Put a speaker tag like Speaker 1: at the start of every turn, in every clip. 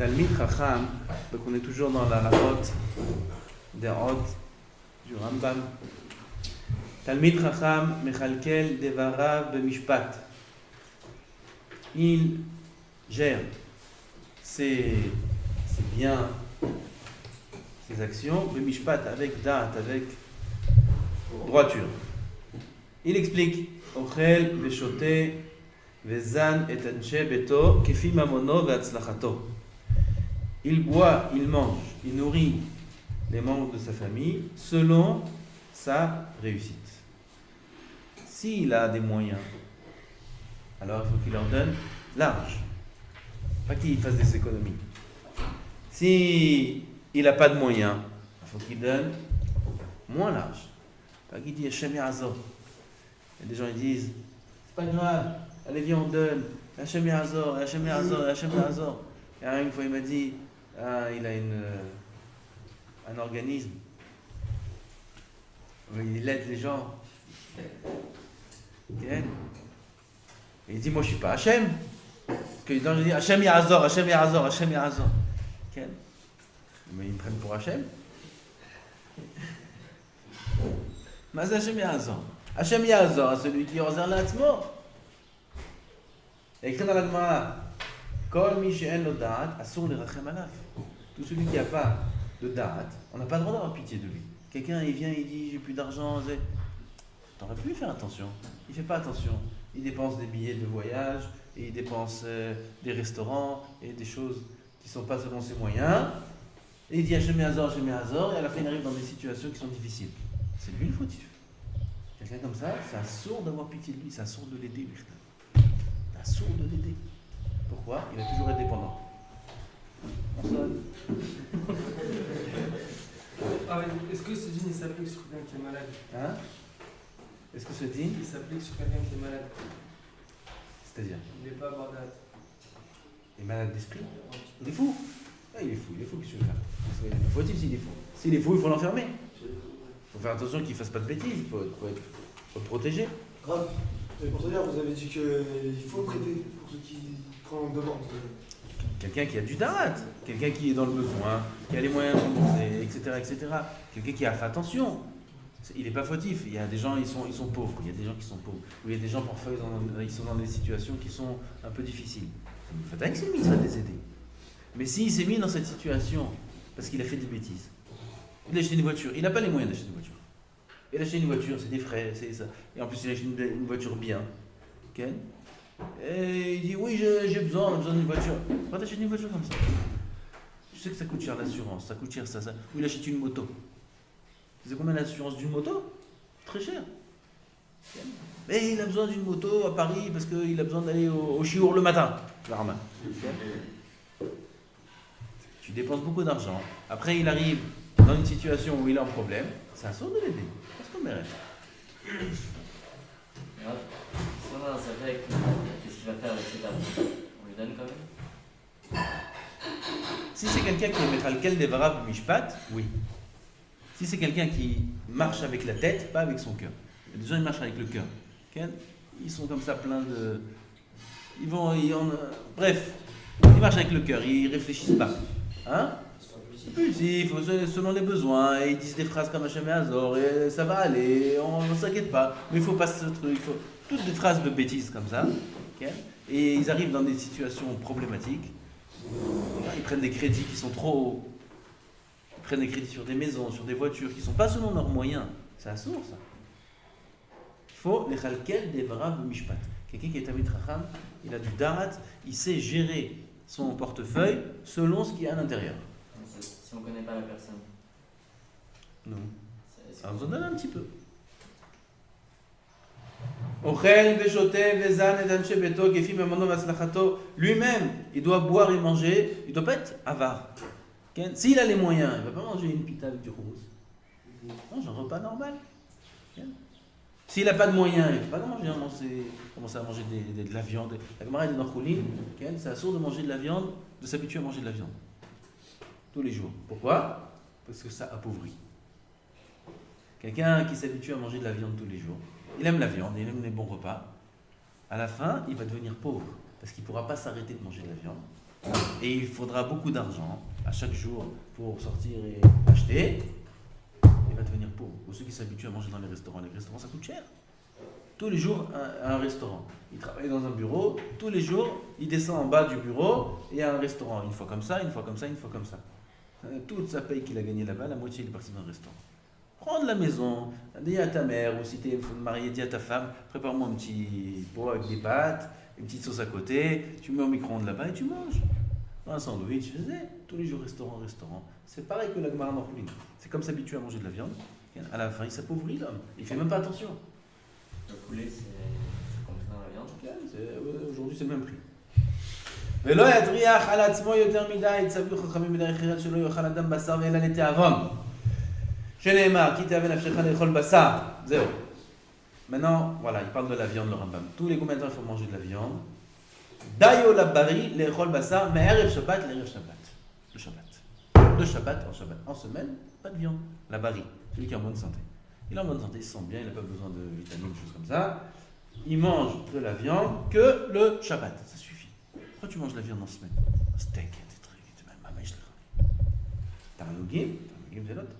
Speaker 1: Talmid Chacham, donc on est toujours dans la route des routes du Rambam. Talmid Chacham mechalkel devarav b'mishpat. Il gère ses biens, ses actions, b'mishpat, avec da'at, avec droiture. Il explique Ochel v'shote v'zan et anshe beto kefi mamono ve'atzlachato. Il boit, il mange, il nourrit les membres de sa famille selon sa réussite. S'il a des moyens, alors il faut qu'il leur donne large, pas qu'il fasse des économies. S'il n'a pas de moyens, il faut qu'il donne moins large, pas qu'il dise Hashem Ya'azor. Et des gens ils disent c'est pas grave, allez viens on donne, Hashem Ya'azor, Hashem Ya'azor, Hashem Ya'azor. Et une fois il m'a dit il a un organisme où il aide les gens. Okay. Et il dit moi je suis pas Hachem. Que dans je dis Hachem Ya'azor, Hachem Ya'azor, Hachem Ya'azor. Okay. Mais ils me prennent pour Hachem. Mais c'est Hachem Ya'azor. Hachem Ya'azor, celui qui ose l'atzmo. Écrit dans la Gemara. Kol mi she'en lo da'at, asur lerachem alav. Tout celui qui n'a pas de da'at, on n'a pas le droit d'avoir pitié de lui. Quelqu'un il vient, il dit j'ai plus d'argent, t'aurais pu lui faire attention. Il fait pas attention. Il dépense des billets de voyage, et il dépense des restaurants et des choses qui sont pas selon ses moyens. Et il dit Hashem Ya'azor, et à la fin il arrive dans des situations qui sont difficiles. C'est lui le fautif. Quelqu'un comme ça, c'est assourd d'avoir pitié de lui, c'est assourd de l'aider. C'est assourd de l'aider. Pourquoi? Il va toujours être dépendant. On sonne.
Speaker 2: Est-ce que ce dîne s'applique sur quelqu'un qui est malade?
Speaker 1: Hein? Est-ce que ce dîne
Speaker 2: s'applique sur quelqu'un qui est malade?
Speaker 1: C'est-à-dire?
Speaker 2: Il n'est pas bardat.
Speaker 1: Il est malade d'esprit? Il est fou? Ah, il est fou, qu'est-ce que tu veux faire? Faut-il s'il est fou? S'il est fou, il faut l'enfermer. Il faut faire attention qu'il ne fasse pas de bêtises, il faut le protéger.
Speaker 3: Grave. Et pour te dire, vous avez dit qu'il faut prêter pour ceux qui prennent demande.
Speaker 1: Quelqu'un qui a du darat, quelqu'un qui est dans le besoin, qui a les moyens de rembourser, etc. Quelqu'un qui a fait attention. Il n'est pas fautif. Il y a des gens, ils sont pauvres. Il y a des gens qui sont pauvres. Ou il y a des gens, parfois, ils sont dans des situations qui sont un peu difficiles. Faites avec ses mitzvahs de les aider. Mais s'il s'est mis dans cette situation parce qu'il a fait des bêtises, il a acheté une voiture, il n'a pas les moyens d'acheter une voiture. Il a acheté une voiture, c'est des frais, c'est ça. Et en plus, il a acheté une voiture bien. Okay. Et il dit oui, j'ai besoin d'une voiture. Pourquoi t'achètes une voiture comme ça? Tu sais que ça coûte cher l'assurance, ça coûte cher ça. Ou il achète une moto. Tu sais combien l'assurance d'une moto? Très cher. Mais il a besoin d'une moto à Paris parce qu'il a besoin d'aller au chiour le matin. Tu dépenses beaucoup d'argent. Après, il arrive dans une situation où il a un problème. C'est un sort de l'aider. Parce qu'on mérite.
Speaker 4: Si on a un savait, qu'est-ce qu'il va faire avec cet argent? On lui donne quand même?
Speaker 1: Si c'est quelqu'un qui est mechalkel devarav mishpat, oui. Si c'est quelqu'un qui marche avec la tête, pas avec son cœur. Les gens ils marchent avec le cœur. Okay? Ils sont comme ça pleins de... Bref, ils marchent avec le cœur, ils réfléchissent pas. Hein? Impulsif, selon les besoins, et ils disent des phrases comme Hashem Ya'azor, et ça va aller, on ne s'inquiète pas. Mais il faut pas ce truc, toutes des phrases de bêtises comme ça. Okay? Et ils arrivent dans des situations problématiques. Ils prennent des crédits qui sont trop hauts. Ils prennent des crédits sur des maisons, sur des voitures, qui ne sont pas selon leurs moyens. C'est assourd, ça. Il faut les chalkel des varav mishpat. Quelqu'un qui est Talmid Chacham, il a du darat, il sait gérer son portefeuille selon ce qu'il y a à l'intérieur.
Speaker 4: Si on ne connaît pas la personne.
Speaker 1: Non. Alors, on en donne un petit peu. Ochel veshote vezan et anshe beto kefi mamono ve'atzlachato. Lui-même, il doit boire et manger. Il ne doit pas être avare. Okay? S'il a les moyens, il ne va pas manger une pita avec du hummus. Il mange un repas normal. Okay? S'il n'a pas de moyens, il ne peut pas commencer à manger de la viande. La Gemara dit dans Choulin, c'est assourd de manger de la viande, de s'habituer à manger de la viande. Tous les jours. Pourquoi? Parce que ça appauvrit. Quelqu'un qui s'habitue à manger de la viande tous les jours, il aime la viande, il aime les bons repas. À la fin, il va devenir pauvre parce qu'il ne pourra pas s'arrêter de manger de la viande. et il faudra beaucoup d'argent à chaque jour pour sortir et acheter, il va devenir pauvre. Ou ceux qui s'habituent à manger dans les restaurants ça coûte cher. Tous les jours, un restaurant. Il travaille dans un bureau, tous les jours, il descend en bas du bureau et il y a un restaurant. Une fois comme ça, une fois comme ça, une fois comme ça. Toute sa paye qu'il a gagnée là-bas, la moitié il est parti dans le restaurant. Prends de la maison, dis à ta mère, ou si tu es marié, dis à ta femme, prépare-moi un petit pot avec des pâtes, une petite sauce à côté, tu mets au micro-ondes là-bas et tu manges. Un sandwich, tous les jours restaurant. C'est pareil que la Gemara en Choulin. C'est comme s'habituer à manger de la viande. À la fin, il s'appauvrit l'homme. Il fait même pas attention.
Speaker 4: Le poulet, c'est combien dans la viande?
Speaker 1: Aujourd'hui, c'est le même prix. ולא יטריח על עצמו יותר מדי, צוו חכמים בדרך אחרת שלא יאכל אדם בשר ואלא לתאבון. שנאמר, כי תאווה נפשך לאכול בשר. זהו. Maintenant, voilà, il parle de la viande, le Rambam. Tous les combien de temps il faut manger de la viande? Dayo la bari, l'échol basar, mais erev Shabbat, l'erev Shabbat. Le Shabbat. De Shabbat en Shabbat. En semaine, pas de viande. La bari, celui qui est en bonne santé. Il est en bonne santé, il se sent bien, il n'a pas besoin de vitamines, choses comme ça. Il mange de la viande que le Shabbat. Ça suffit. Pourquoi tu manges de la viande en semaine? Un steak, des trucs, même ma mèche. Tarnugim, c'est l'autre.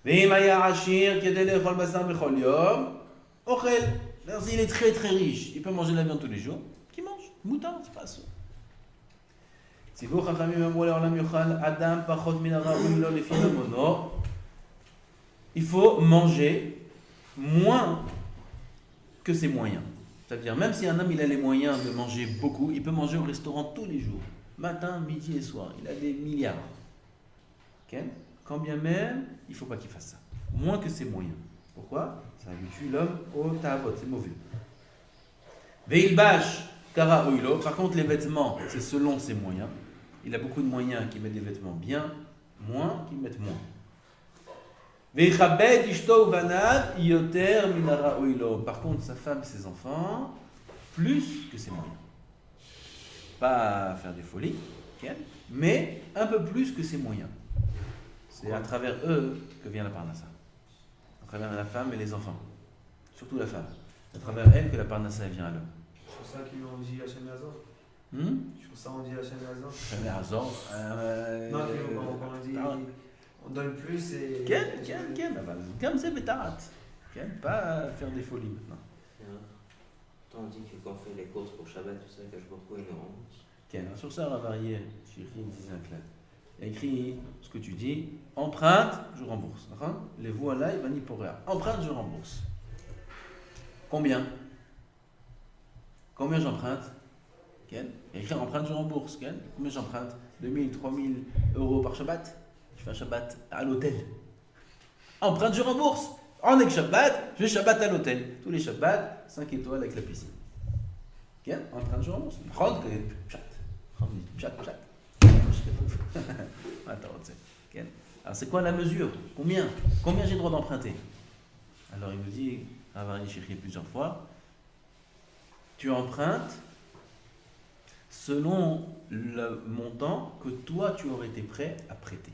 Speaker 1: ואם היה עשיר כדי לאכול בשר בכל יום, אוכל. S'il est très très riche, il peut manger de la viande tous les jours, qu'il mange. Mouton, c'est pas ça. ציוו חכמים אמרו לעולם יאכל אדם פחות מן הראוי לו לפי ממונו. Il faut manger moins que ses moyens. C'est-à-dire, même si un homme il a les moyens de manger beaucoup, il peut manger au restaurant tous les jours, matin, midi et soir. Il a des milliards. Okay? Quand bien même, il ne faut pas qu'il fasse ça. Moins que ses moyens. Pourquoi? Ça habitue l'homme au ta'avot, c'est mauvais. Veilbash kara oilo. Par contre, les vêtements, c'est selon ses moyens. Il a beaucoup de moyens qui mettent des vêtements bien, moins qui mettent moins. Veichabed ishto uvanad yoter minara oilo. Par contre, sa femme et ses enfants, plus que ses moyens. Pas faire des folies, okay, mais un peu plus que ses moyens. C'est à travers eux que vient la parnassa. À travers la femme et les enfants. Surtout la femme. C'est à travers elle que la parnassa vient à l'homme.
Speaker 3: C'est pour ça qu'ils ont dit Hachem Hazor. C'est pour ça qu'on dit Hachem Hazor.
Speaker 1: Hachem Hazor.
Speaker 3: Non, on dit, on donne plus et...
Speaker 1: Comme c'est Betarat. Pas faire des folies maintenant.
Speaker 5: On dit que quand on fait les courses pour Shabbat, tout ça, cache beaucoup énorme.
Speaker 1: Sur ça, on va varier. Chéri, disait un clade. Il y a écrit ce que tu dis, emprunte, je rembourse. Les voilà, il va ni pour rien. Emprunte, je rembourse. Combien j'emprunte? Il y a écrit emprunte, je rembourse. Combien j'emprunte? 2000, 3000 euros par Shabbat. Je fais un Shabbat à l'hôtel. Emprunte, je rembourse. En est que Shabbat, je vais Shabbat à l'hôtel. Tous les Shabbats, 5 étoiles avec la piscine. Emprunte, je rembourse. Alors c'est quoi la mesure? Combien j'ai le droit d'emprunter? Alors il nous dit, Ravari Shikhi plusieurs fois, tu empruntes selon le montant que toi tu aurais été prêt à prêter.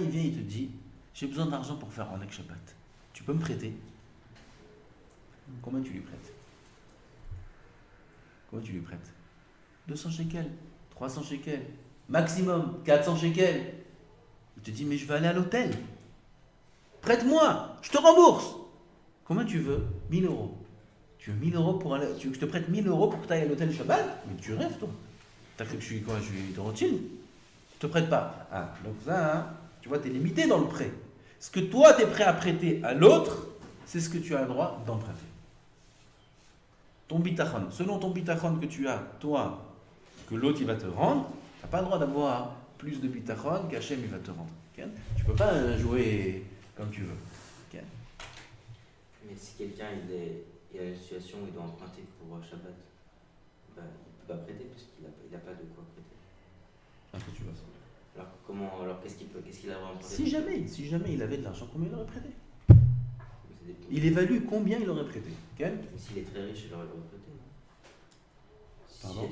Speaker 1: Il vient, il te dit, j'ai besoin d'argent pour faire Onek Shabbat. Tu peux me prêter? Combien tu lui prêtes? 200 shekels, 300 shekels, maximum 400 shekels. Il te dit, mais je vais aller à l'hôtel. Prête-moi, je te rembourse. Combien tu veux? 1000 euros. Tu veux 1000 euros pour aller. Tu veux que je te prête 1000 euros pour que tu ailles à l'hôtel Shabbat? Mais tu rêves, toi. T'as cru que je suis quoi? Je suis de Rothschild? Je te prête pas. Donc ça, tu vois, tu es limité dans le prêt. Ce que toi, tu es prêt à prêter à l'autre, c'est ce que tu as le droit d'emprunter. Ton bitachon, selon ton bitachon que tu as, toi, que l'autre il va te rendre, tu n'as pas le droit d'avoir plus de bitachon qu'Hachem il va te rendre. Okay? Tu ne peux pas jouer comme tu veux. Okay?
Speaker 5: Mais si quelqu'un il a une situation où il doit emprunter pour Shabbat, il ne peut pas prêter puisqu'il n'a pas de quoi prêter.
Speaker 1: Après, tu vois ça.
Speaker 5: Alors qu'est-ce qu'il a emprunté?
Speaker 1: Si jamais il avait de l'argent, combien il aurait prêté? Il évalue combien il aurait prêté. Okay?
Speaker 5: Mais s'il est très riche, il aurait prêté.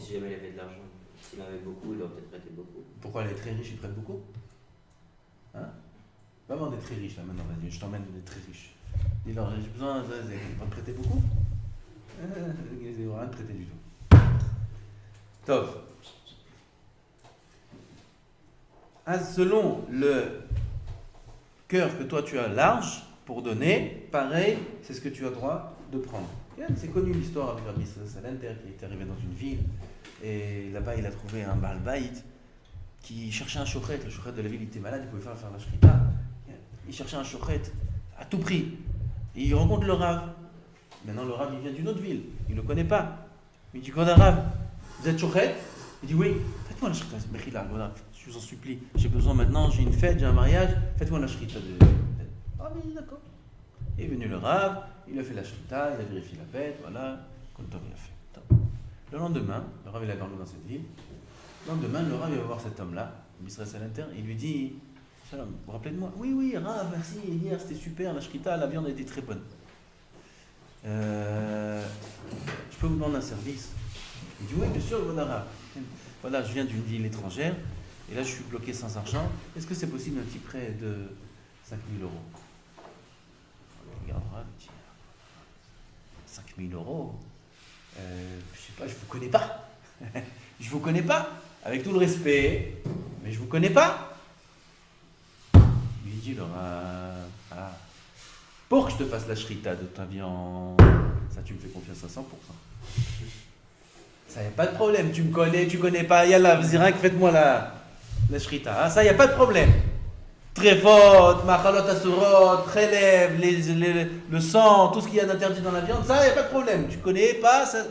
Speaker 5: Si jamais il avait de l'argent, s'il en avait beaucoup, il aurait peut-être prêté beaucoup.
Speaker 1: Pourquoi il est très riche, il prête beaucoup? Va voir des très riches là maintenant, vas-y, je t'emmène des très riches. Dis-leur, j'ai besoin, ils vont te prêter beaucoup? Ils vont rien te prêter du tout. Tov. selon le cœur que toi tu as large pour donner, pareil, c'est ce que tu as droit de prendre. C'est connu l'histoire avec Rabbi Salenter qui est arrivé dans une ville et là-bas il a trouvé un Baal Baït qui cherchait un shochet. Le shochet de la ville il était malade, il pouvait faire la shrita. Il cherchait un shochet à tout prix. Et il rencontre le Rav. Maintenant le Rav il vient d'une autre ville, il ne le connaît pas. Il dit quoi Rav, vous êtes shochet? Il dit oui, faites-moi la shrita. Je vous en supplie, j'ai besoin maintenant, j'ai une fête, j'ai un mariage, faites-moi la shrita de... Ah oui, d'accord. Il est venu le Rav, il a fait la shrita, il a vérifié la bête, voilà, comme il a fait. Le lendemain, le Rav il a dormi dans cette ville. Le lendemain, le Rav il va voir cet homme-là, Bisra Salanter, et il lui dit Shalom, vous vous rappelez de moi? Oui, oui, Rav, merci, hier c'était super, la shrita, la viande a été très bonne. Je peux vous demander un service? Il dit oui, bien sûr, voilà Rav. Voilà, je viens d'une ville étrangère, et là je suis bloqué sans argent. Est-ce que c'est possible un petit prêt de 5 000 euros? Regarde Rav, il dit 5 000 euros, je sais pas, je vous connais pas. Je vous connais pas, avec tout le respect, mais je vous connais pas. Il lui dit, pour que je te fasse la shrita de ta viande, ça tu me fais confiance à 100%. Ça y a pas de problème, tu me connais, tu connais pas, yallah, vas-y, faites-moi la shrita, hein, ça y a pas de problème. Trefot, machalot asurot, prélève, le sang, tout ce qu'il y a d'interdit dans la viande, ça, il n'y a pas de problème. Tu connais pas ça.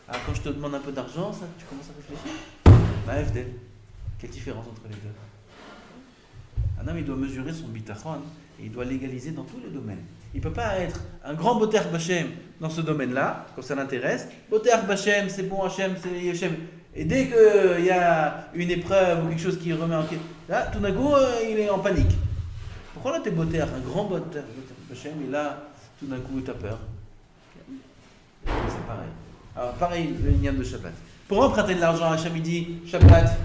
Speaker 1: Ah, quand je te demande un peu d'argent, ça, tu commences à réfléchir. Bah, FD, quelle différence entre les deux? Un homme, il doit mesurer son bitachon et il doit légaliser dans tous les domaines. Il ne peut pas être un grand boter Bachem dans ce domaine-là, quand ça l'intéresse. Boter Bachem, c'est bon Hachem, c'est Hachem. Et dès qu'il y a une épreuve ou quelque chose qui remet en question, là, tout d'un coup, il est en panique. Pourquoi là, t'es boter, un grand boter Bachem, et là, tout d'un coup, t'as peur? C'est pareil. Alors, pareil, le lien de Shabbat. Pour emprunter de l'argent, Hachem, il dit Shabbat,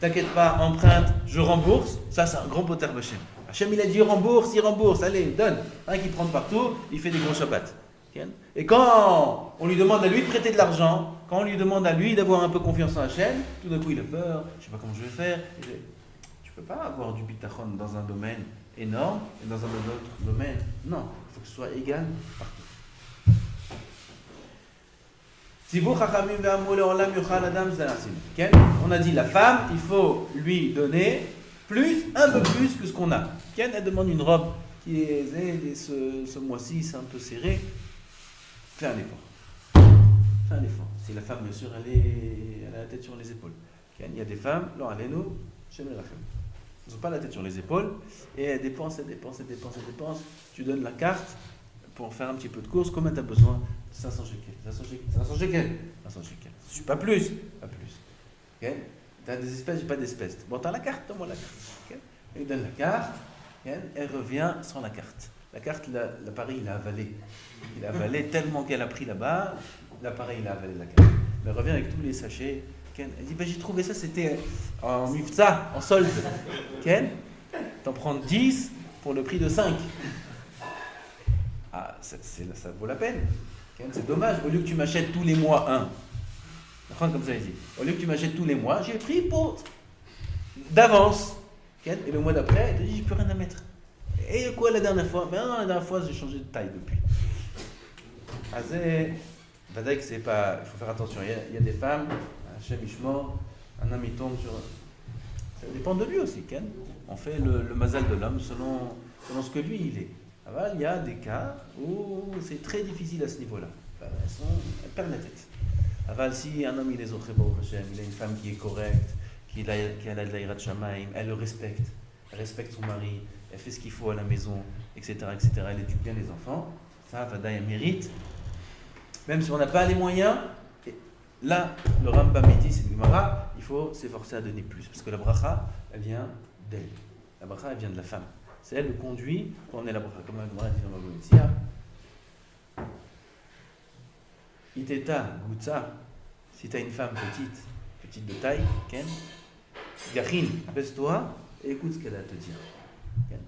Speaker 1: t'inquiète pas, emprunte, je rembourse. Ça, c'est un grand boter Bachem. Hachem, il a dit rembourse, il rembourse, allez, donne. Un qui prend partout, il fait des gros Shabbat. Et quand on lui demande à lui de prêter de l'argent, quand on lui demande à lui d'avoir un peu confiance en Hachem, tout d'un coup il a peur, je ne sais pas comment je vais faire. Tu ne peux pas avoir du bitachon dans un domaine énorme et dans un autre domaine. Non, il faut que ce soit égal partout. On a dit la femme, il faut lui donner plus, un peu plus que ce qu'on a. Elle demande une robe qui est ce mois-ci, c'est un peu serré. Fais un effort. Fais un effort. Si la femme, bien sûr, elle a la tête sur les épaules. Il y a des femmes, non, allez-nous, chez les rachem. Elles n'ont pas la tête sur les épaules et elles dépensent. Tu donnes la carte pour faire un petit peu de course. Combien tu as besoin? 500 shekels. Je suis pas plus. Okay? Tu as des espèces, j'ai pas d'espèces. Bon, tu as la carte, donne-moi la carte. Okay? Elle donne la carte, elle revient sans la carte. La carte, l'appareil, il a avalé. Il a avalé tellement qu'elle a pris là-bas, l'appareil, il a avalé la carte. Elle revient avec tous les sachets. Elle dit, j'ai trouvé ça, c'était en mifta, en solde. T'en prends 10 pour le prix de 5. Ah, ça vaut la peine. C'est dommage, au lieu que tu m'achètes tous les mois un. Comme ça, il dit. Au lieu que tu m'achètes tous les mois, j'ai pris d'avance. Et le mois d'après, elle te dit, j'ai plus rien à mettre. Et quoi la dernière fois? Ben non, la dernière fois, j'ai changé de taille depuis. C'est pas. Il faut faire attention. Il y a des femmes, Hachem Ishmor, un homme il tombe sur. Ça dépend de lui aussi, Ken. On fait le mazal de l'homme selon ce que lui il est. Il y a des cas où c'est très difficile à ce niveau-là. Elle perd la tête. Si un homme il est zoché Baruch Hashem, il a une femme qui est correcte, qui a de l'Aïrat Shamaim, elle le respecte. Elle respecte son mari, elle fait ce qu'il faut à la maison, etc. Elle éduque bien les enfants. Ça, Vadaï, elle mérite. Même si on n'a pas les moyens, là, le Rambam dit, c'est le Gemara, il faut s'efforcer à donner plus. Parce que la bracha, elle vient d'elle. La bracha, elle vient de la femme. C'est elle le conduit quand on est la bracha. Comme la Gemara dit dans le Goïtia. Iteta, Goutsa, si tu as une femme petite de taille, Ken, Gachin, baisse-toi et écoute ce qu'elle a à te dire. Ken.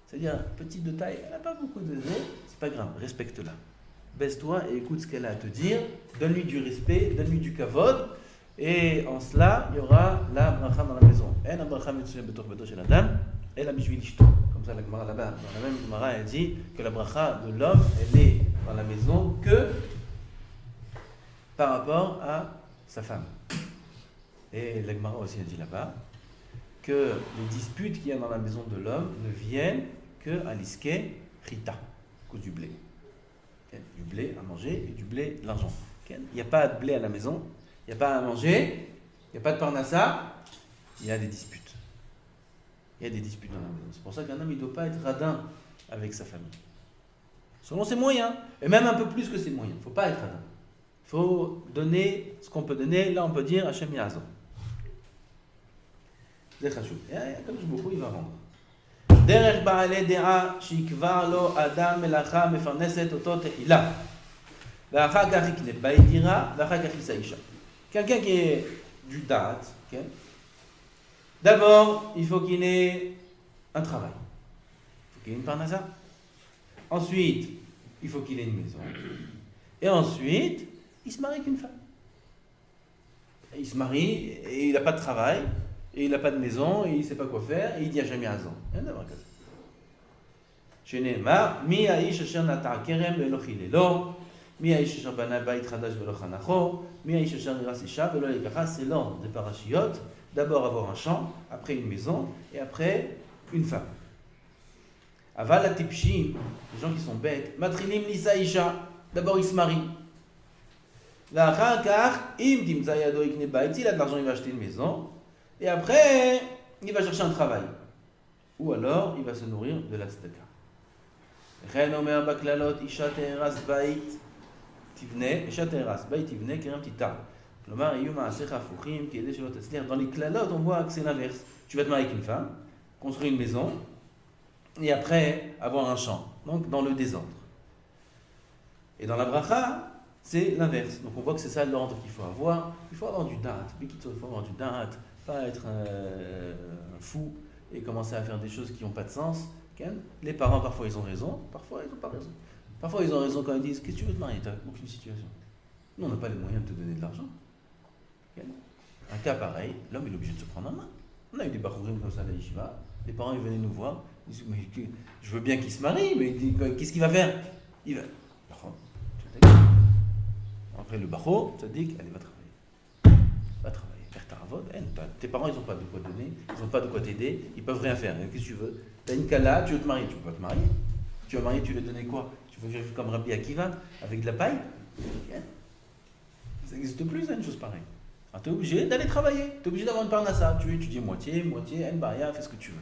Speaker 1: C'est-à-dire, petite de taille, elle n'a pas beaucoup de zé, c'est pas grave, respecte-la. Baisse-toi et écoute ce qu'elle a à te dire, donne-lui du respect, donne-lui du kavod, Et en cela, il y aura la bracha dans la maison. Et la bracha mitzvah betoch beto shel adam, et la bishvil ishto. Comme ça, la Gemara là-bas, dans la même Gemara, elle dit que la bracha de l'homme, elle est dans la maison que par rapport à sa femme. Et la Gemara aussi a dit là-bas que les disputes qu'il y a dans la maison de l'homme ne viennent que à l'iske rita, à cause du blé. Okay? Du blé à manger et du blé de l'argent. Okay? Il n'y a pas de blé à la maison, il n'y a pas à manger, il n'y a pas de parnassa, il y a des disputes. Il y a des disputes dans la maison. C'est pour ça qu'un homme, il ne doit pas être radin avec sa famille. Selon ses moyens, et même un peu plus que ses moyens. Il ne faut pas être radin. Il faut donner ce qu'on peut donner. Là, on peut dire Hachem Ya'azor. C'est chachou. Et comme je beaucoup, il va rendre. Derech ba'ale de'a shikvar lo adam melacha mefarneset oto te'ila. Ve'achar kach yikne bait dira, ve'achar kach yisa isha. Quelqu'un qui est du da'at, okay? D'abord, il faut qu'il ait un travail. Il faut qu'il ait une parnassa. Ensuite, il faut qu'il ait une maison. Et ensuite, il se marie avec une femme. Il se marie et il n'a pas de travail, et il n'a pas de maison, et il ne sait pas quoi faire, et il dit à jamais Azan. Il y en a d'avoir comme ça. שנאמר, מי האיש אשר נטע כרם ולא חיללו, מי האיש אשר בנה בית חדש ולא חנכו, מי האיש אשר הרס אישה ולא לקחה, c'est l'ordre des parachiotes, d'abord avoir un champ, après une maison, et après une femme. Aval atipshim, les gens qui sont bêtes, matrilim lisa isha, d'abord ils se marient. L'achar kach, im timza yado ikne bait, s'il a de l'argent, il va acheter une maison, et après, il va chercher un travail. Ou alors, il va se nourrir de la tzedaka. Ren omer baklalot isha teras bait tivne, isha teras bait tivne kerem titar. כלומר, יהיו מעשיך הפוכים כדי שלא תצליח. Dans les clalot, on voit que c'est l'inverse. Tu vas te marier avec une femme, construire une maison, et après, avoir un champ. Donc, dans le désordre. Et dans la bracha, c'est l'inverse. Donc, on voit que c'est ça l'ordre qu'il faut avoir. Il faut avoir du da'at. Il faut avoir du da'at. Pas être un fou et commencer à faire des choses qui n'ont pas de sens. Les parents, parfois, ils ont raison. Parfois, ils n'ont pas raison. Parfois, ils ont raison quand ils disent « Qu'est-ce que tu veux te marier ? Tu n'as aucune situation. » Nous, on n'a pas les moyens de te donner de l'argent. Un cas pareil, l'homme est obligé de se prendre en main. On a eu des barourim comme ça à la yeshiva. Les parents ils venaient nous voir. Ils disaient, mais je veux bien qu'il se marie, mais qu'est-ce qu'il va faire ? Il va. Après le bachot, ça dit qu'elle va travailler. Va travailler. Faire ta ravod. Tes parents ils n'ont pas de quoi donner, ils n'ont pas de quoi t'aider, ils peuvent rien faire. Qu'est-ce que tu veux ? Tu as une kala, tu veux te marier, tu peux pas te marier. Tu vas marier, tu veux donner quoi ? Tu veux vivre comme Rabbi Akiva, avec de la paille ? Ça n'existe plus, ça, une chose pareille. Tu es obligé d'aller travailler, tu es obligé d'avoir une parnassa. Tu étudies moitié, en baria, fais ce que tu veux.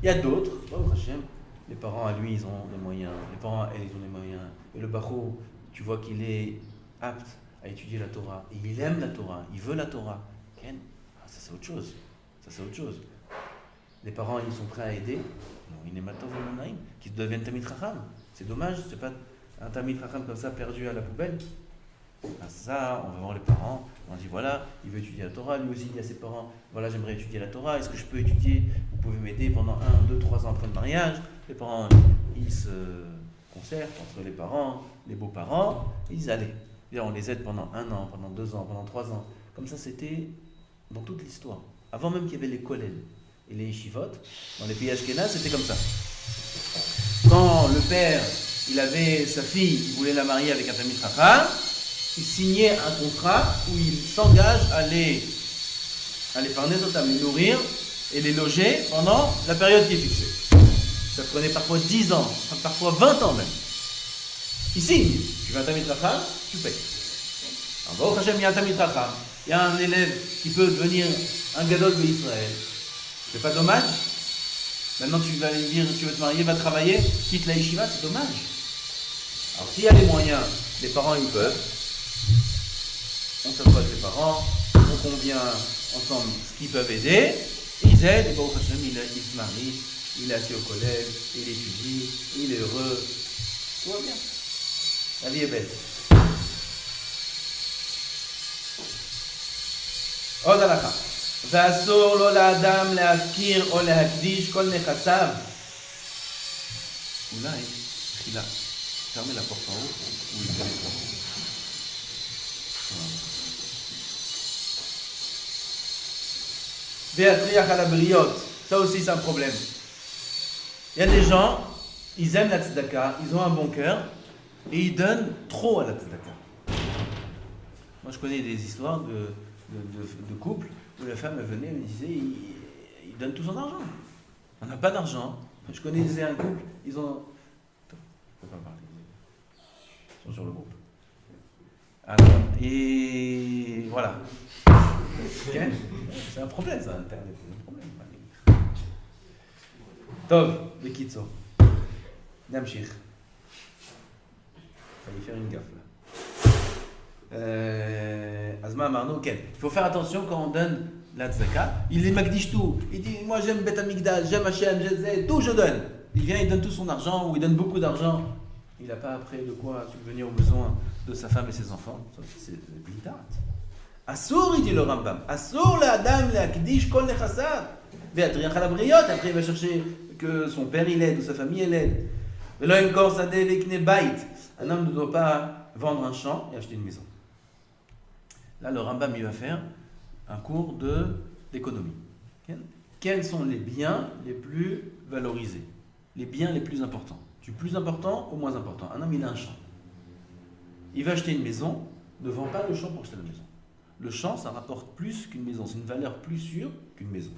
Speaker 1: Il y a d'autres, les parents à lui, ils ont les moyens, les parents à elle, ils ont les moyens. Et le bachou, tu vois qu'il est apte à étudier la Torah. Et il aime la Torah, il veut la Torah. Ça, c'est autre chose. Ça, c'est autre chose. Les parents, ils sont prêts à aider. Non, il est matov ou naïm, qu'ils deviennent tamid chacham. C'est dommage, c'est pas un tamid chacham comme ça perdu à la poubelle. Ça, on va voir les parents, on dit voilà, il veut étudier la Torah, lui aussi il dit à ses parents, voilà j'aimerais étudier la Torah, est-ce que je peux étudier ? Vous pouvez m'aider pendant 1, 2, 3 ans après le mariage. Les parents, ils se concertent entre les parents, les beaux-parents, ils disent allez, on les aide pendant 1 an, pendant 2 ans, pendant 3 ans. Comme ça c'était dans toute l'histoire. Avant même qu'il y avait les kollel et les yeshivot, dans les pays ashkénazes, c'était comme ça. Quand le père, il avait sa fille, il voulait la marier avec un tamid chacham, il signait un contrat où il s'engage à les faire les nourrir et les loger pendant la période qui est fixée. Ça prenait parfois 10 ans, parfois 20 ans même. Il signe, tu veux un tamid chacham, tu payes. Alors, Baruch Hashem, il y a un tamid chacham, il y a un élève qui peut devenir un gadol de Israël. C'est pas dommage ? Maintenant tu vas lui dire, tu veux te marier, va travailler, quitte la yeshiva, c'est dommage. Alors s'il y a les moyens, les parents ils peuvent. On s'assoit avec les parents, on convient ensemble ce qu'ils peuvent aider, ils aident, et Baruch Hashem, il se marie, il est assis au collège, il étudie, il est heureux, tout va bien. La vie est belle. עוד הלכה, ואסור לו לאדם להזכיר או להקדיש כל נכסיו. אולי, תחילה, fermez la porte en haut, ou il fait les portes. Ve'atriach ala briot. Ça aussi, c'est un problème. Il y a des gens, ils aiment la tzedaka, ils ont un bon cœur, et ils donnent trop à la tzedaka. Moi, je connais des histoires de couples où la femme elle venait et me disait il donne tout son argent. On n'a pas d'argent. Je connaissais un couple, ils ont. Attends, je ne peux pas parler. Ils sont sur le groupe. Alors, et voilà. Ok. C'est un problème, ça, Internet. C'est un problème. Tov, les kitso. Namshir. Failli faire une gaffe là. Azma Marno, ok. Il faut faire attention quand on donne la tzaka. Il est magdish tout. Il dit moi j'aime Bet Amikdash, j'aime Hachem, tout je donne. Il vient, il donne tout son argent ou il donne beaucoup d'argent. Il n'a pas après de quoi subvenir aux besoins de sa femme et ses enfants. Ça aussi c'est blitat. Assour, il dit le Rambam. Assour la Adam la Kdish kol nechassav. Ve'atriach ala briot. Après il va chercher que son père il aide ou sa famille elle aide. Velo imkor sadeh ve'ikne bait. Un homme ne doit pas vendre un champ et acheter une maison. Là, le Rambam, il va faire un cours d'économie. Quels sont les biens les plus valorisés? Les biens les plus importants. Du plus important au moins important. Un homme, il a un champ. Il va acheter une maison, ne vend pas le champ pour acheter la maison. Le champ, ça rapporte plus qu'une maison. C'est une valeur plus sûre qu'une maison.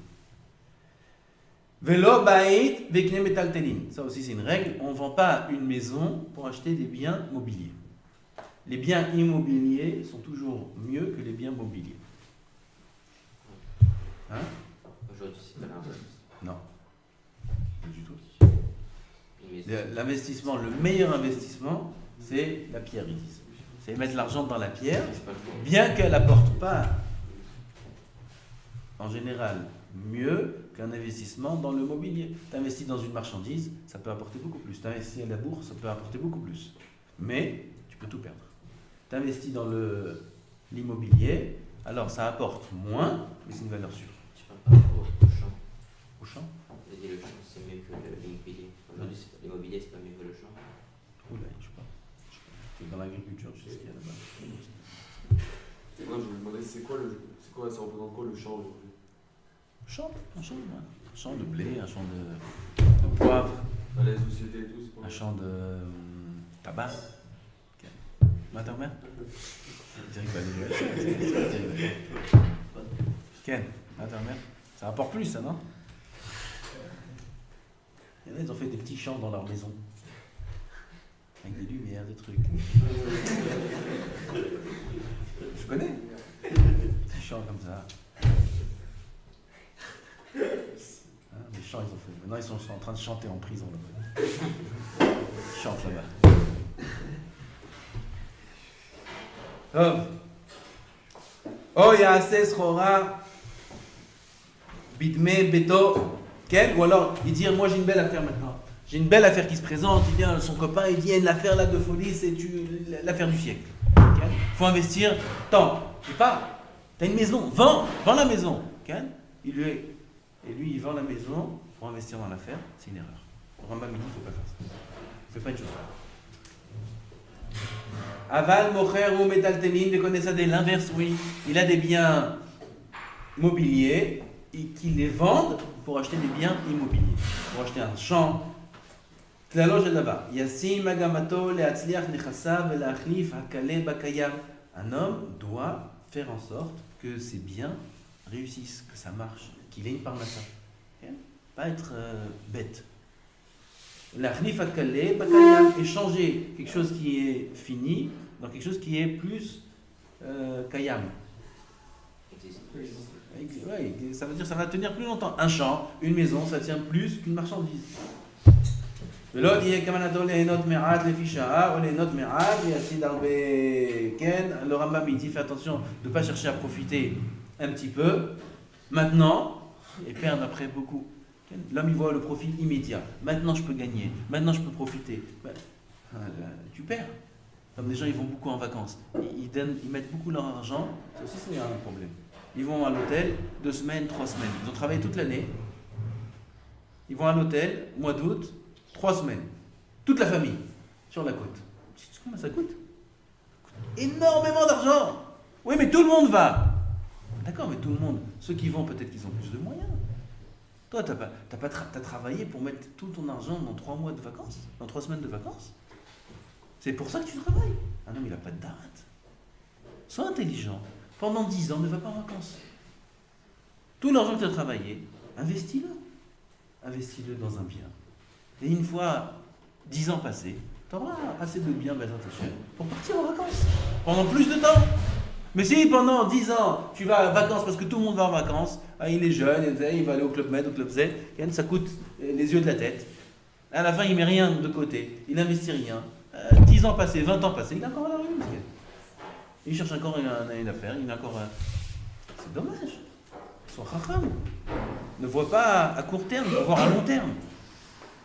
Speaker 1: Velo bait vekne metaltelin. Ça aussi, c'est une règle. On ne vend pas une maison pour acheter des biens mobiliers. Les biens immobiliers sont toujours mieux que les biens mobiliers. Hein?
Speaker 5: Aujourd'hui, c'est pas l'inverse.
Speaker 1: Non. Pas du tout.
Speaker 5: Une maison.
Speaker 1: L'investissement, le meilleur investissement, c'est la pierre, ils disent. C'est mettre l'argent dans la pierre,
Speaker 5: C'est pas le fond.
Speaker 1: bien qu'elle n'apporte pas, en général, mieux qu'un investissement dans le mobilier. Tu investis dans une marchandise, ça peut apporter beaucoup plus. Tu investis à la bourse, ça peut apporter beaucoup plus. Mais tu peux tout perdre. Tu investis dans l'immobilier, alors ça apporte moins, mais c'est une valeur sûre.
Speaker 5: Je parle pas au champ.
Speaker 1: Au champ?
Speaker 5: J'ai dit le champ, c'est mieux que l'immobilier. Aujourd'hui, l'immobilier, c'est pas mieux que le champ.
Speaker 1: Oula, je sais pas. C'est dans l'agriculture, je sais ce qu'il y a là-bas.
Speaker 6: Et moi, je me demandais, ça représente quoi le champ aujourd'hui?
Speaker 1: Champ, un champ, ouais. Un champ de blé, un champ de poivre,
Speaker 6: Dans les sociétés et tout, c'est pas
Speaker 1: un champ de tabac. Ma mère? Ken, ma mère? Ça rapporte plus, ça, non? Il y en a, ils ont fait des petits champs dans leur maison. Avec des lumières, des trucs. Je connais. Des champs comme ça. Hein, les chants, ils ont fait. Maintenant, ils sont en train de chanter en prison là-bas. Ils chantent là-bas. Oh, ya'aseh sechora bidme beto. Quel? Ou alors, il dit moi j'ai une belle affaire maintenant. J'ai une belle affaire qui se présente. Il vient son copain, il dit il y a une affaire là de folie, c'est l'affaire du siècle. Il faut investir tant. Je sais pas. T'as une maison, vends la maison. Et lui, il vend la maison pour investir dans l'affaire, c'est une erreur. Le Rambam dit il ne faut pas faire ça. Il ne fait pas une chose pareille. Aval, mocher ou metaltelin, de connaître ça dès l'inverse, oui. Il a des biens mobiliers et qu'il les vendent pour acheter des biens immobiliers. Pour acheter un champ. Tlalosh là-bas. Yassim magamato le'atzliach nechassav ve'la'achlif hakale bakayam. Un homme doit faire en sorte que ses biens réussissent, que ça marche, qu'il ait une parnassa. Pas être bête. L'achlif hakale bakayam, échanger quelque chose qui est fini dans quelque chose qui est plus kayam.
Speaker 5: Existe.
Speaker 1: Ouais, ça veut dire que ça va tenir plus longtemps. Un champ, une maison, ça tient plus qu'une marchandise. Le Rambam il dit fais attention de ne pas chercher à profiter un petit peu maintenant et perdre après beaucoup. L'homme il voit le profit immédiat. Maintenant je peux gagner, maintenant je peux profiter. Tu perds. Comme des gens ils vont beaucoup en vacances, ils mettent beaucoup leur argent, ça aussi c'est un problème. Ils vont à l'hôtel 2 semaines, 3 semaines. Ils ont travaillé toute l'année. Ils vont à l'hôtel, mois d'août, 3 semaines. Toute la famille, sur la côte. Tu sais combien ça coûte? Énormément d'argent. Oui, mais tout le monde va. D'accord, mais tout le monde, ceux qui vont, peut-être qu'ils ont plus de moyens. Toi, t'as travaillé pour mettre tout ton argent dans 3 mois de vacances, dans 3 semaines de vacances. C'est pour ça que tu travailles. Un homme, il n'a pas de date. Sois intelligent. Pendant 10 ans, ne va pas en vacances. Tout l'argent que tu as travaillé, investis-le. Investis-le dans un bien. Et une fois 10 ans passés, tu auras assez de biens pour partir en vacances. Pendant plus de temps. Mais si pendant 10 ans, tu vas en vacances parce que tout le monde va en vacances, il est jeune, il va aller au Club Med, au Club Z, ça coûte les yeux de la tête. À la fin, il met rien de côté, il n'investit rien. 10 ans passés, 20 ans passés, il est encore à la rue. Il cherche encore une affaire, il a encore... C'est dommage. Sois chacham. Ne vois pas à court terme, il faut voir à long terme.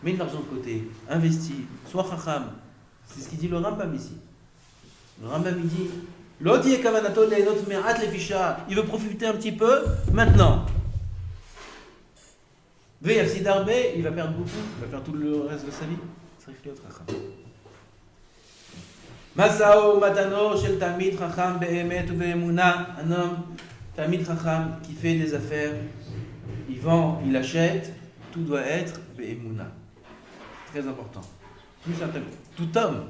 Speaker 1: Mets de l'argent de côté, investis, sois chacham. C'est ce qu'il dit le Rambam ici. Le Rambam il dit il veut profiter un petit peu maintenant. Il va perdre beaucoup, il va perdre tout le reste de sa vie. Masao matano shel tamid chacham be'emet ou be'emuna. Un homme, tamid chacham, qui fait des affaires, il vend, il achète, tout doit être be'emuna. Très important. Plus un tamid. Tout homme,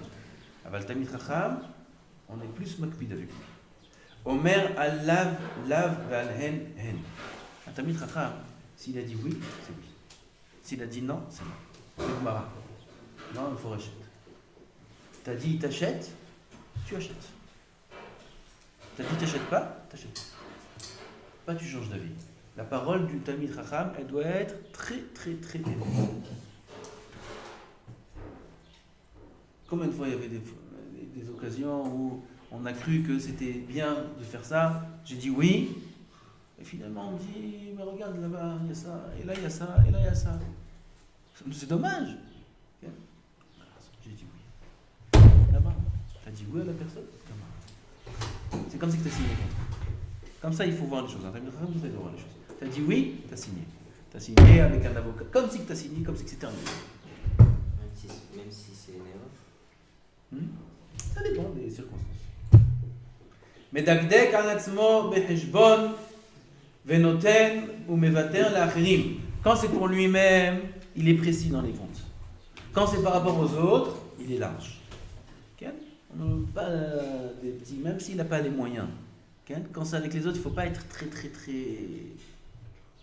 Speaker 1: aval tamid chacham, on est plus makpid avec lui. Omer al-lav, lav val-hen, hen. Un tamid chacham, s'il a dit oui, c'est oui. S'il a dit non, c'est non. C'est Gemara. Non, il faut racheter. T'as dit t'achètes, tu achètes. T'as dit t'achètes pas, t'achètes. Pas tu changes d'avis. La parole du tamid chacham, elle doit être très très très bien. Combien de fois il y avait des occasions où on a cru que c'était bien de faire ça, j'ai dit oui, et finalement on dit mais regarde là-bas, il y a ça, et là il y a ça, et là il y a ça. C'est dommage. J'ai dit oui. Là-bas, t'as dit oui à la personne. C'est comme ça que t'as signé. Comme ça il faut voir les choses. Vous allez voir les choses. T'as dit oui, t'as signé. T'as signé avec un avocat. Comme si t'as signé, comme si c'était un avocat.
Speaker 5: Même si c'est une erreur.
Speaker 1: Ça dépend des circonstances. מדקדק על עצמו בחשבון ונותן ומוותר לאחרים. Quand c'est pour lui-même, il est précis dans les comptes. Quand c'est par rapport aux autres, il est large. On ne veut pas des petits, même s'il n'a pas les moyens. Quand c'est avec les autres, il ne faut pas être très très très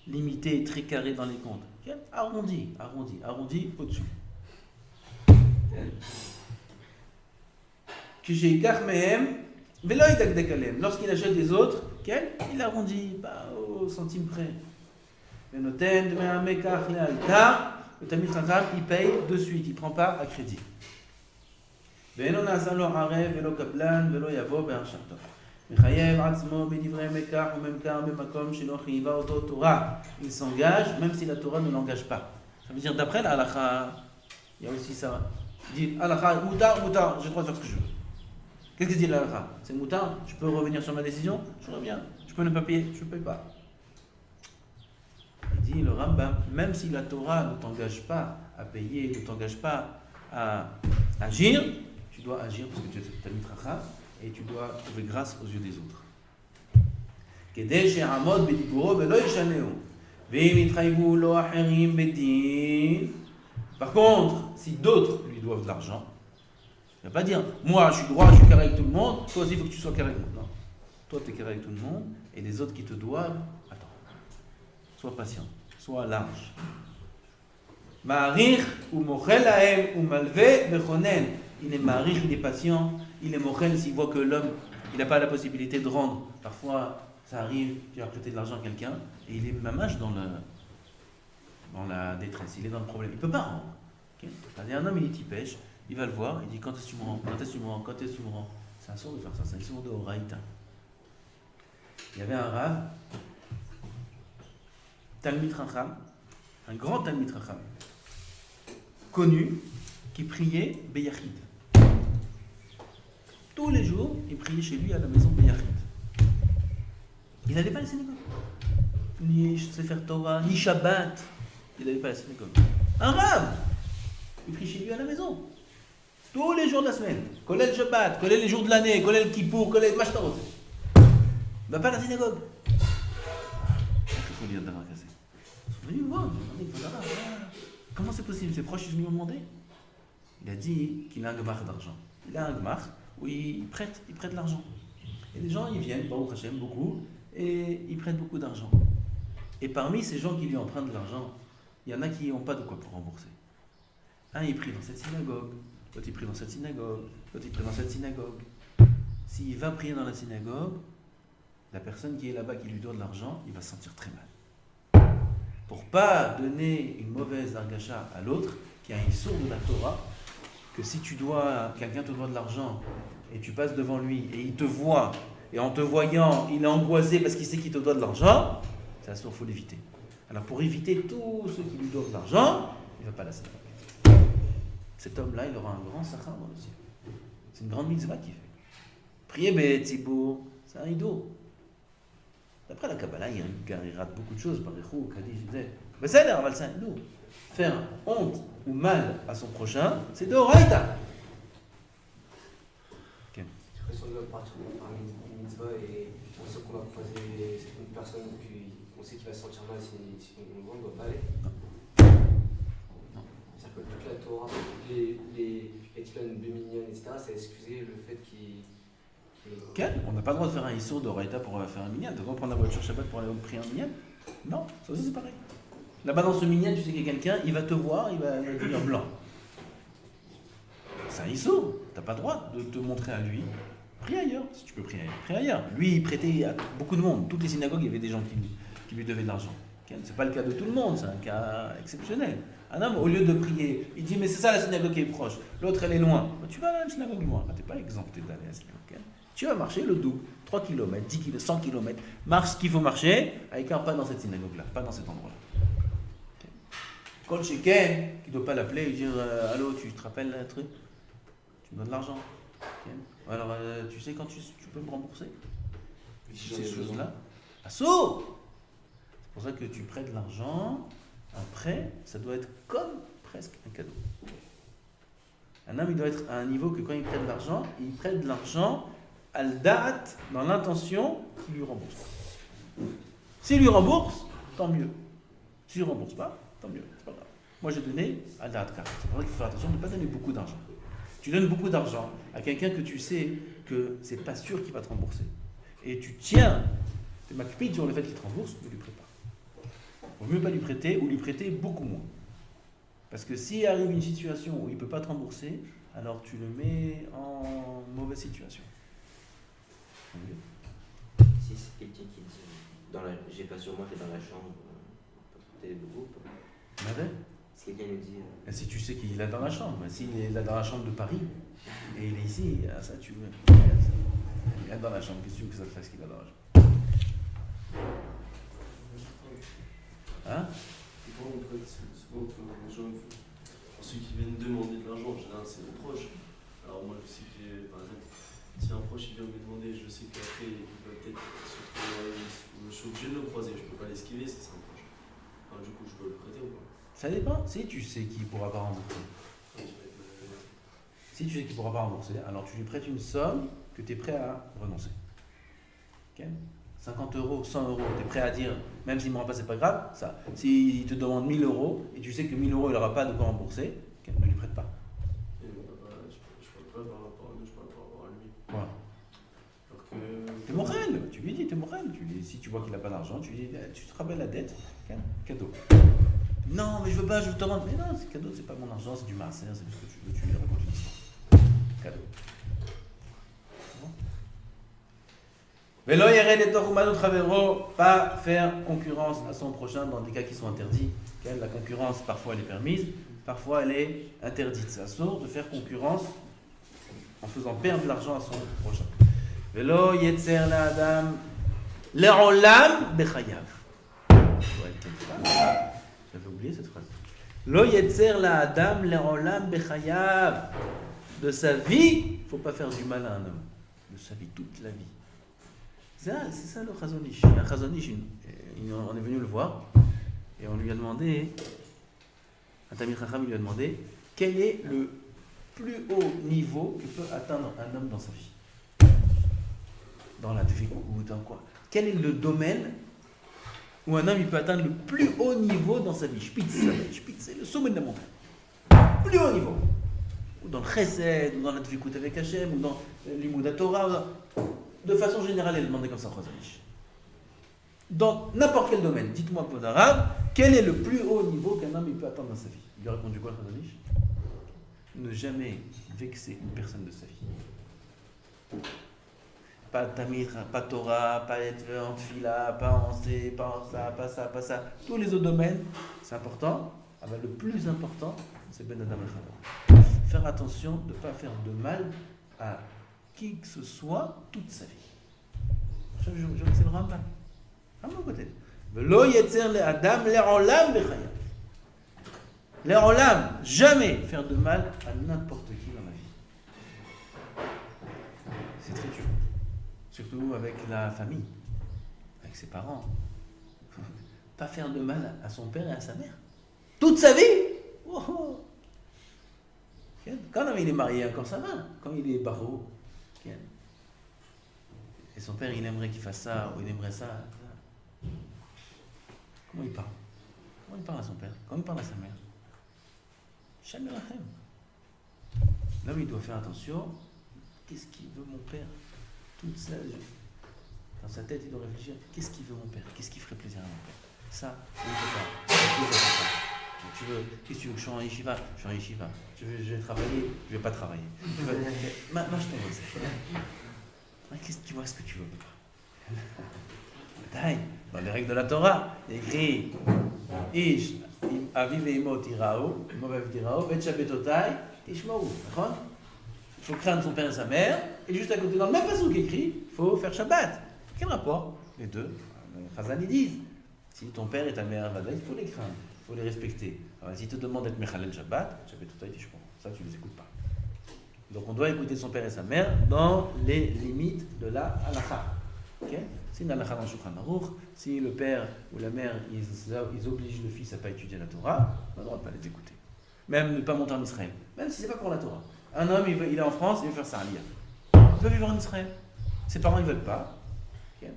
Speaker 1: limité, très carré dans les comptes. Arrondi au-dessus. Lorsqu'il achète des autres, il arrondit, pas au centime près. Le tamid chacham, il paye de suite, il ne prend pas à crédit. Il s'engage même si la Torah ne l'engage pas. Ça veut dire d'après la halakha, il y a aussi ça. Il dit halakha, moutar, j'ai le droit de faire ce que je veux. Qu'est-ce que dit la halakha? C'est moutar, je peux revenir sur ma décision, je reviens. Je peux ne pas payer, je ne paye pas. Il dit le Rambam, même si la Torah ne t'engage pas à payer, ne t'engage pas à agir, tu dois agir parce que tu es tamid chacham et tu dois trouver grâce aux yeux des autres. כדי שיעמוד בדיבורו ולא ישנהו. ואם יתחייבו לו אחרים בדין. Par contre, si d'autres lui doivent de l'argent, il ne va pas dire moi je suis droit, je suis carré avec tout le monde, toi aussi il faut que tu sois carré avec moi. Non. Toi tu es carré avec tout le monde et les autres qui te doivent, attends. Sois patient, sois large. Ma'arich ou mochel lahem ou malve vechonen. Il est marich, il est patient, il est mochel s'il voit que l'homme il n'a pas la possibilité de rendre. Parfois ça arrive, tu as prêté de l'argent à quelqu'un et il est mamage dans la détresse, il est dans le problème, il ne peut pas rendre. Okay? Un homme il est pêche, il va le voir, il dit quand est-ce que tu me rends, quand est-ce que tu me rends, quand est-ce que tu me rends. C'est un sourd de faire ça, c'est un sourd de Horaïta. Il y avait un rave, Talmid Chacham, un grand Talmid Chacham, connu, qui priait Beyachid. Tous les jours, il priait chez lui à la maison Beyachid. Il n'allait pas à la synagogue. Ni Sefer Torah, ni Shabbat. Il n'allait pas à la synagogue. Un rave, il prie chez lui à la maison. Tous les jours de la semaine. Kollel Shabbat, kollel les jours de l'année, kollel Kippour, kollel Mashtarot. Il ne va pas à la synagogue. y a de l'argent cassé. Ils sont venus me voir, ils m'ont demandé, comment c'est possible? Ses proches, ils lui ont demandé. Il a dit qu'il a un gmar d'argent. Il a un gmar où il prête l'argent. Et les gens, ils viennent, Baruch Hashem, beaucoup, et ils prêtent beaucoup d'argent. Et parmi ces gens qui lui empruntent de l'argent, il y en a qui n'ont pas de quoi pour rembourser. Un, il prie dans cette synagogue, l'autre, il prie dans cette synagogue, l'autre, il prie dans cette synagogue. S'il va prier dans la synagogue, la personne qui est là-bas, qui lui doit de l'argent, il va se sentir très mal. Pour pas donner une mauvaise argacha à l'autre, qui a une sourde de la Torah, que si quelqu'un te doit de l'argent, et tu passes devant lui, et il te voit, et en te voyant, il est angoissé parce qu'il sait qu'il te doit de l'argent, c'est assourd, il faut l'éviter. Alors pour éviter tous ceux qui lui doivent de l'argent, il ne va pas la synagogue. Cet homme-là, il aura un grand sachar dans le ciel. C'est une grande mitzvah qu'il fait. Prier Be'etzibour, c'est un ido. D'après la Kabbalah, il rate beaucoup de choses. Par Echou, Kaddish, il disait, mais c'est l'air, c'est un ido. Faire honte ou mal à son prochain, c'est de Horaïta.
Speaker 7: Si on doit partir par une mitzvah et on sait qu'on va croiser une personne qu'on sait qu'il va se sentir mal si on le voit, on ne doit pas aller.
Speaker 1: Non.
Speaker 7: C'est-à-dire que toute la Torah, les Etilan, Béminian, etc., c'est excuser le fait qu'il.
Speaker 1: On n'a pas le droit de faire un issour de Horaïta pour faire un minyan. Tu dois prendre la voiture Shabbat pour aller prier un minyan? Non, ça aussi c'est pareil. Là-bas dans ce minyan, tu sais qu'il y a quelqu'un, il va te voir, il va devenir blanc. C'est un issour. Tu n'as pas le droit de te montrer à lui. Prie ailleurs, si tu peux prier ailleurs. Prie ailleurs. Lui, il prêtait à beaucoup de monde. Toutes les synagogues, il y avait des gens qui lui devaient de l'argent. Ce n'est pas le cas de tout le monde, c'est un cas exceptionnel. Un homme, au lieu de prier, il dit mais c'est ça la synagogue qui est proche, l'autre elle est loin. Tu vas à la même synagogue loin, tu n'es pas exempté d'aller à la synagogue. Tu vas marcher le double, 3 km, 10 km, 100 km, marche ce qu'il faut marcher, avec un pas dans cette synagogue-là, pas dans cet endroit-là. Quand chez Ken, qui ne doit pas l'appeler et dire allô, tu te rappelles un truc? Tu me donnes de l'argent. Alors, tu sais quand tu peux me rembourser? Ces choses-là. Assaut! C'est pour ça que tu prêtes de l'argent. Un prêt, ça doit être comme presque un cadeau. Un homme, il doit être à un niveau que quand il prête de l'argent, il prête de l'argent al-da'at, dans l'intention qu'il lui rembourse. S'il lui rembourse, tant mieux. S'il ne rembourse pas, tant mieux. C'est pas grave. Moi, j'ai donné al-da'at car. C'est pour ça qu'il faut faire attention de ne pas donner beaucoup d'argent. Tu donnes beaucoup d'argent à quelqu'un que tu sais que c'est pas sûr qu'il va te rembourser. Et tu tiens, tu es m'accueilles sur le fait qu'il te rembourse, ne lui prête pas. Il vaut mieux pas lui prêter ou lui prêter beaucoup moins. Parce que s'il arrive une situation où il ne peut pas te rembourser, alors tu le mets en mauvaise situation.
Speaker 5: Si c'est quelqu'un qui dit j'ai pas sur moi, t'es dans la chambre, t'es debout. Si quelqu'un nous dit.
Speaker 1: Et si tu sais qu'il est dans la chambre, s'il est là dans la chambre de Paris et il est ici, ça tu veux. Il est dans la chambre, qu'est-ce que tu veux que ça te fasse qu'il est dans la chambre? Hein?
Speaker 6: Souvent, les gens, ceux qui viennent demander de l'argent, en général, c'est les proches. Alors, moi, je sais que, par exemple, si un proche vient me demander, je sais qu'après, il va peut-être se retrouver, je suis obligé de le croiser, je ne peux pas l'esquiver, c'est un proche. Alors, du coup, je dois le prêter ou pas?
Speaker 1: Ça dépend. Si tu sais qu'il ne pourra pas rembourser. Si tu sais qu'il ne pourra pas rembourser, alors tu lui prêtes une somme que tu es prêt à renoncer. Okay? 50 euros, 100 euros, tu es prêt à dire, même s'il ne me rend pas, c'est pas grave, ça. S'il te demande 1000 euros et tu sais que 1000 euros, il n'aura pas de quoi rembourser, okay, ne lui prête pas.
Speaker 6: Je parle pas par rapport à nous, je parle par rapport à lui.
Speaker 1: Voilà.
Speaker 6: Alors que.
Speaker 1: T'es morel, tu lui dis, t'es morel. Si tu vois qu'il n'a pas d'argent, tu lui dis, tu te rappelles la dette, okay, cadeau. Non, mais je veux pas, je te rendre. Mais non, c'est cadeau, c'est pas mon argent, c'est du marcel, c'est ce que tu veux, tu lui racontes une histoire. Cadeau. Vélo yere de torumano travero, pas faire concurrence à son prochain dans des cas qui sont interdits. La concurrence, parfois elle est permise, parfois elle est interdite. C'est assourd de faire concurrence en faisant perdre de l'argent à son prochain. Vélo yetzer la adam le'olam bechayav. J'avais oublié cette phrase. Lo yetzer la adam le'olam bechayav. De sa vie, il ne faut pas faire du mal à un homme. De sa vie, toute la vie. C'est ça le Chazon Ish. Un Chazon Ish, on est venu le voir et on lui a demandé, un Tamil Chacham lui a demandé, quel est le plus haut niveau que peut atteindre un homme dans sa vie? Dans la difficulté, dans quoi? Quel est le domaine où un homme il peut atteindre le plus haut niveau dans sa vie. Spitz, c'est le sommet de la montagne. Plus haut niveau. Ou dans le chesed, ou dans la dvikut avec Hachem, ou dans l'imoud Torah. De façon générale, elle demandait comme ça, Chazanish. Dans n'importe quel domaine, dites-moi, Pod Arabe, quel est le plus haut niveau qu'un homme il peut atteindre dans sa vie? Il lui a répondu quoi, Chazanish? Ne jamais vexer une personne de sa vie. Pas Tamir, pas Torah, pas être en tfila, pas en C, pas en ça, pas ça, pas ça. Tous les autres domaines, c'est important. Ah ben, le plus important, c'est Ben Adam el-Chava. Faire attention de ne pas faire de mal à qui que ce soit toute sa vie. Je vois que c'est le Rambam. À mon côté. Velo yetzer le Adam le'olam b'chaya. Le'olam, jamais faire de mal à n'importe qui dans la vie. C'est très dur. Surtout avec la famille, avec ses parents. Pas faire de mal à son père et à sa mère. Toute sa vie. Oh. Quand il est marié, encore ça va. Quand il est barreau, et son père, il aimerait qu'il fasse ça, ou il aimerait ça. Comment il parle? Comment il parle à son père? Comment il parle à sa mère? Shalom Alachem. L'homme, il doit faire attention. Qu'est-ce qu'il veut mon père? Toute sa vie. Dans sa tête, il doit réfléchir. Qu'est-ce qu'il veut mon père? Qu'est-ce qui ferait plaisir à mon père? Ça, on ne peut pas. Qu'est-ce que tu veux que je sois en yeshiva? Je suis en yeshiva. Je vais travailler? Je ne vais pas travailler. Je t'envoie ça. Qu'est-ce que tu vois ce que tu veux, papa? Dans les règles de la Torah, il y a écrit Ish, Aviv et Imo Tirao, Movav Tirao, Bet Shabetotai, Ishmaou. D'accord? Il faut craindre son père et sa mère, et juste à côté, dans le même passage qui écrit, il faut faire Shabbat. Quel rapport? Les deux. Les Chazan, ils disent si ton père et ta mère, il faut les craindre, il faut les respecter. Alors, s'ils te demandent d'être Mechalel Shabbat, Shabetotai, Ishmaou. Ça, tu ne les écoutes pas. Donc, on doit écouter son père et sa mère dans les limites de la halakha. Okay? C'est une halakha dans le Shulchan Aruch. Si le père ou la mère, ils obligent le fils à ne pas étudier la Torah, on a le droit de ne pas les écouter. Même ne pas monter en Israël. Même si ce n'est pas pour la Torah. Un homme, il est en France, il veut faire sa aliyah. Il peut vivre en Israël. Ses parents, ils ne veulent pas. Okay?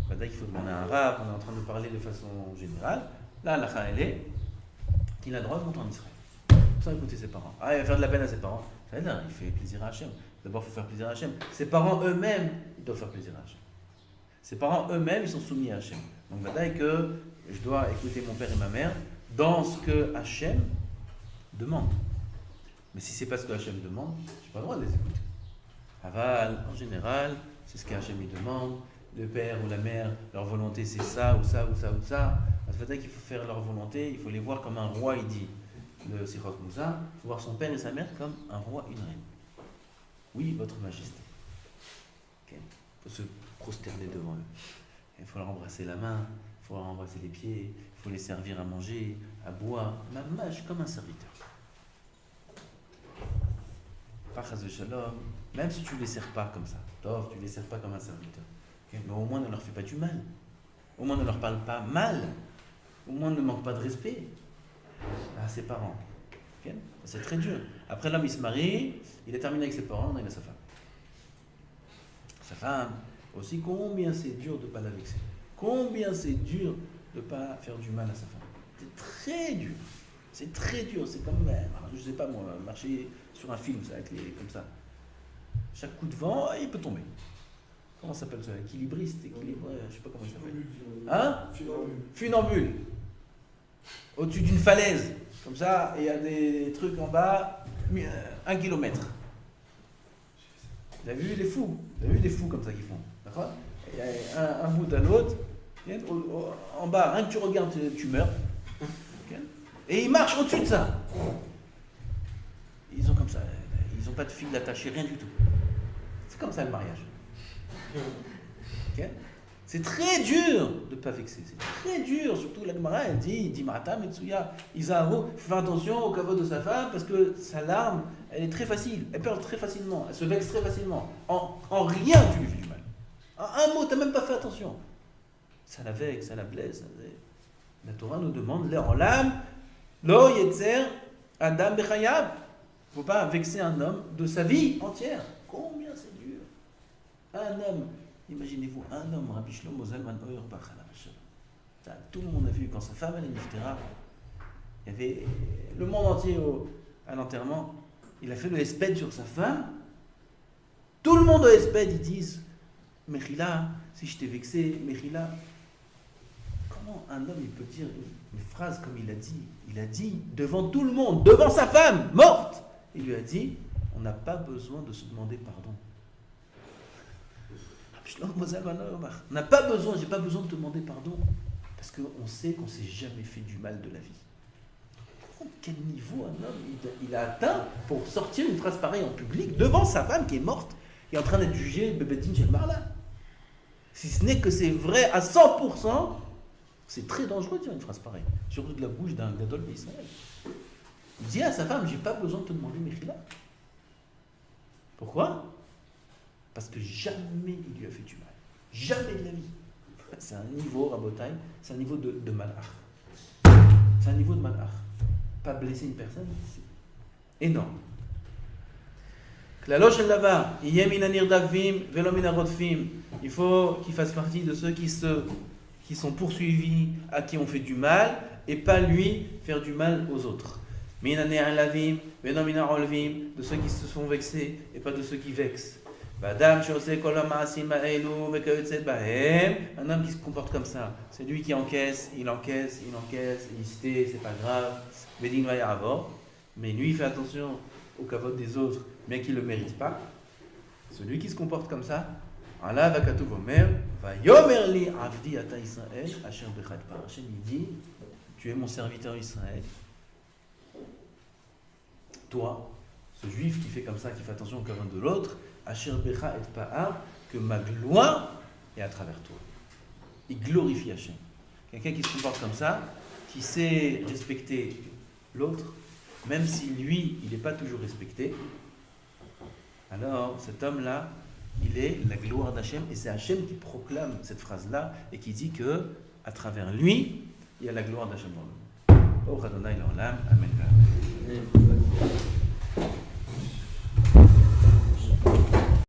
Speaker 1: Là, il faut demander à un rab, on est en train de parler de façon générale. La halakha, elle est qu'il a le droit de monter en Israël. Sans écouter ses parents. Ah, il va faire de la peine à ses parents. Ça veut dire, il fait plaisir à Hachem. D'abord, il faut faire plaisir à Hachem. Ses parents eux-mêmes, ils doivent faire plaisir à Hachem. Ses parents eux-mêmes, ils sont soumis à Hachem. Donc, maintenant que je dois écouter mon père et ma mère dans ce que Hachem demande. Mais si c'est pas ce que Hachem demande, je n'ai pas le droit de les écouter. Aval, en général, c'est ce qu'Hachem il demande. Le père ou la mère, leur volonté, c'est ça, ou ça, ou ça, ou ça. Ça veut dire qu'il faut faire leur volonté, il faut les voir comme un roi, il dit. Le Sichot Moussa, il faut voir son père et sa mère comme un roi, une reine. Oui, votre majesté. Okay. Il faut se prosterner devant eux. Il faut leur embrasser la main, il faut leur embrasser les pieds, il faut les servir à manger, à boire, mamash comme un serviteur. Pas chas de shalom, même si tu ne les sers pas comme ça, Tov, tu ne les sers pas comme un serviteur. Okay. Mais au moins ne leur fais pas du mal. Au moins ne leur parle pas mal. Au moins ne manque pas de respect à ses parents. Okay? C'est très dur. Après, l'homme, il se marie, il est terminé avec ses parents, maintenant il a sa femme. Sa femme, aussi, combien c'est dur de ne pas la vexer. Combien c'est dur de ne pas faire du mal à sa femme. C'est très dur. C'est très dur. C'est comme, je ne sais pas moi, marcher sur un film, ça, avec comme ça. Chaque coup de vent, il peut tomber. Comment ça s'appelle ça? Équilibriste, je ne sais pas comment il s'appelle. Hein? Funambule. Au-dessus d'une falaise, comme ça, et il y a des trucs en bas, 1 kilomètre. Vous avez vu les fous? Vous avez vu des fous comme ça qu'ils font? D'accord? Il y a un bout à l'autre, en bas, rien que tu regardes, tu meurs. Okay? Et ils marchent au-dessus de ça. Ils ont comme ça, ils n'ont pas de fil attaché, rien du tout. C'est comme ça le mariage. Okay? C'est très dur de ne pas vexer, c'est très dur, surtout la Gemara, elle dit Mata Metsuya, Isahu, fais attention au kavod de sa femme parce que sa larme, elle est très facile, elle pleure très facilement, elle se vexe très facilement. En rien tu lui fais du mal. En un mot, tu n'as même pas fait attention. Ça la vexe, ça la blesse. La Torah nous demande, en l'âme, Lo Yetzer Adam Bechayav. Il ne faut pas vexer un homme de sa vie entière. Combien c'est dur. Un homme. Imaginez-vous un homme, Rabbi Shlomo Zalman Auerbach, Ça, tout le monde a vu quand sa femme elle est niftera. Il y avait le monde entier à l'enterrement. Il a fait le hesped sur sa femme. Tout le monde au hesped, ils disent Mechila, si je t'ai vexé, Mechila. Comment un homme il peut dire une phrase comme il a dit? Il a dit devant tout le monde, devant sa femme morte. Il lui a dit on n'a pas besoin de se demander pardon. On n'a pas besoin, j'ai pas besoin de te demander pardon. Parce qu'on sait qu'on ne s'est jamais fait du mal de la vie. Quel niveau un homme il a atteint pour sortir une phrase pareille en public devant sa femme qui est morte et en train d'être jugée Bebedin chez Marla. Si ce n'est que c'est vrai à 100%, c'est très dangereux de dire une phrase pareille, surtout de la bouche d'un gadol d'Israël. Il dit à sa femme, j'ai pas besoin de te demander Mechila. Pourquoi? Parce que jamais il lui a fait du mal. Jamais de la vie. C'est un niveau, Rabotai, c'est un niveau de malach. C'est un niveau de malach. Pas blesser une personne, c'est énorme. Il faut qu'il fasse partie de ceux qui sont poursuivis, à qui on fait du mal, et pas lui faire du mal aux autres. De ceux qui se font vexer, et pas de ceux qui vexent. Un homme qui se comporte comme ça, c'est lui qui encaisse, il se c'est pas grave, mais lui il fait attention au kavod des autres, bien qu'il ne le mérite pas. Celui qui se comporte comme ça, Allah va katuv omer, va yomer li avdi ata Israël, asher bechad par Hashem, il dit, tu es mon serviteur Israël. Toi, ce juif qui fait comme ça, qui fait attention au kavod de l'autre, asher becha et pa'ar, que ma gloire est à travers toi. Il glorifie Hashem. Quelqu'un qui se comporte comme ça, qui sait respecter l'autre, même si lui, il n'est pas toujours respecté, alors cet homme-là, il est la gloire d'Hachem, et c'est Hachem qui proclame cette phrase-là, et qui dit que, à travers lui, il y a la gloire d'Hachem dans le monde. Amen.